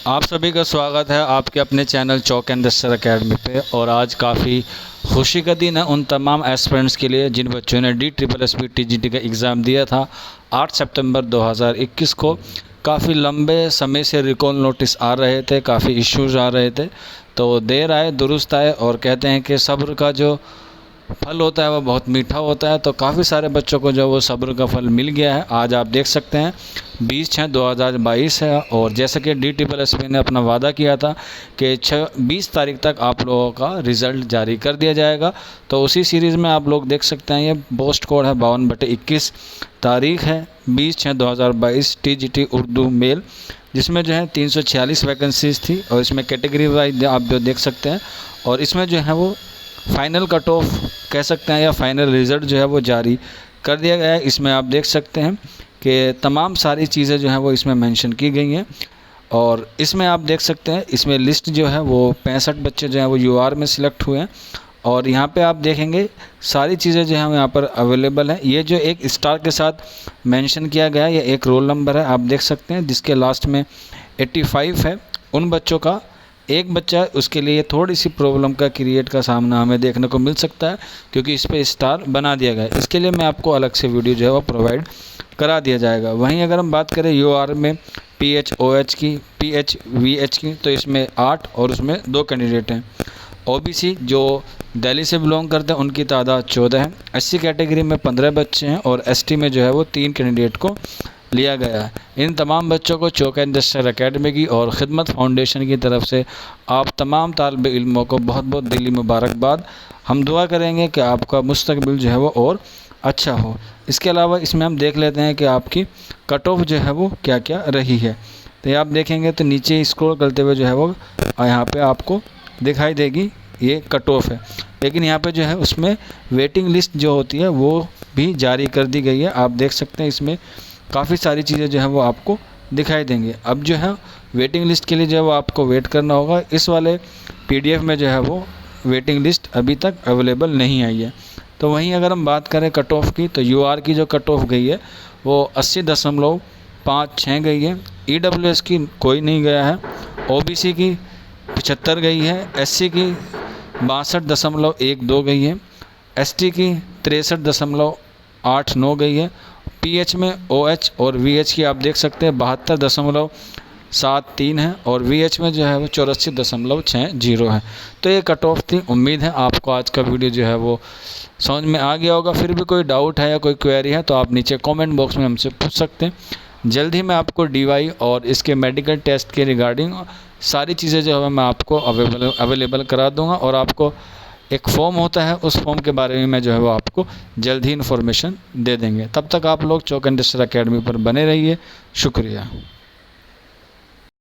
आप सभी का स्वागत है आपके अपने चैनल चौक एंड दस्तर अकेडमी पे। और आज काफ़ी खुशी का दिन है उन तमाम एस्पिरेंट्स के लिए जिन बच्चों ने DSSB TGT का एग्ज़ाम दिया था 8 सितंबर 2021 को। काफ़ी लंबे समय से रिकॉल नोटिस आ रहे थे, काफ़ी इश्यूज आ रहे थे, तो देर आए दुरुस्त आए। और कहते हैं कि सब्र का जो फल होता है वो बहुत मीठा होता है। तो काफ़ी सारे बच्चों को जो वो सब्र का फल मिल गया है। आज आप देख सकते हैं 20/6/2022 है और जैसे कि DSSB ने अपना वादा किया था कि 20 तारीख तक आप लोगों का रिज़ल्ट जारी कर दिया जाएगा। तो उसी सीरीज़ में आप लोग देख सकते हैं, ये पोस्ट कोड है 52/21, तारीख है 20/6/2022, TGT उर्दू मेल, जिसमें जो है 346 वैकेंसीज़ थी। और इसमें कैटेगरी वाइज आप जो देख सकते हैं, और इसमें जो है वो फाइनल कट ऑफ कह सकते हैं या फाइनल रिज़ल्ट जो है वो जारी कर दिया गया है। इसमें आप देख सकते हैं कि तमाम सारी चीज़ें जो हैं वो इसमें मेंशन की गई हैं। और इसमें आप देख सकते हैं, इसमें लिस्ट जो है वो 65 बच्चे जो हैं वो UR में सिलेक्ट हुए हैं। और यहाँ पे आप देखेंगे सारी चीज़ें जो हैं यहाँ पर अवेलेबल हैं। ये जो एक स्टार के साथ मेंशन किया गया है, ये एक रोल नंबर है, आप देख सकते हैं, जिसके लास्ट में 85 है। उन बच्चों का एक बच्चा, उसके लिए थोड़ी सी प्रॉब्लम का क्रिएट का सामना हमें देखने को मिल सकता है, क्योंकि इस पर स्टार बना दिया गया है। इसके लिए मैं आपको अलग से वीडियो जो है वो प्रोवाइड करा दिया जाएगा। वहीं अगर हम बात करें UR में PHOH की, PHVH की, तो इसमें 8 और उसमें 2 कैंडिडेट हैं। OBC जो दिल्ली से बिलोंग करते हैं उनकी तादाद 14 है। SC कैटेगरी में 15 बच्चे हैं और ST में जो है वो 3 कैंडिडेट को लिया गया है। इन तमाम बच्चों को चौक एंड दस्तर अकेडमी की और ख़िदमत फाउंडेशन की तरफ से आप तमाम तालिब इल्मों को बहुत बहुत दिली मुबारकबाद। हम दुआ करेंगे कि आपका मुस्तकबिल जो है वो और अच्छा हो। इसके अलावा इसमें हम देख लेते हैं कि आपकी कट ऑफ जो है वो क्या क्या रही है। तो ये आप देखेंगे तो नीचे स्क्रॉल करते हुए जो है वो यहाँ पे आपको दिखाई देगी, ये कट ऑफ है। लेकिन यहाँ पे जो है उसमें वेटिंग लिस्ट जो होती है वो भी जारी कर दी गई है। आप देख सकते हैं इसमें काफ़ी सारी चीज़ें जो है वो आपको दिखाई देंगे। अब जो है वेटिंग लिस्ट के लिए जो है वो आपको वेट करना होगा। इस वाले PDF में जो है वो वेटिंग लिस्ट अभी तक अवेलेबल नहीं आई है। तो वहीं अगर हम बात करें कट ऑफ की, तो UR की जो कट ऑफ गई है वो 80.56 गई है। EWS की कोई नहीं गया है। OBC की 75 गई है। SC की 62.12 गई है। ST की 63.89 गई है। PH में OH और VH की आप देख सकते हैं 72.73 है और VH में जो है वो 84.60 है। तो ये कट ऑफ थी। उम्मीद है आपको आज का वीडियो जो है वो समझ में आ गया होगा। फिर भी कोई डाउट है या कोई क्वेरी है तो आप नीचे कमेंट बॉक्स में हमसे पूछ सकते हैं। जल्द ही मैं आपको DY और इसके मेडिकल टेस्ट के रिगार्डिंग सारी चीज़ें जो है मैं आपको अवेलेबल करा दूँगा। और आपको एक फॉर्म होता है, उस फॉर्म के बारे में मैं जो है वो आपको जल्द ही इन्फॉर्मेशन दे देंगे। तब तक आप लोग चौक एंड दस्तर अकेडमी पर बने रहिए। शुक्रिया।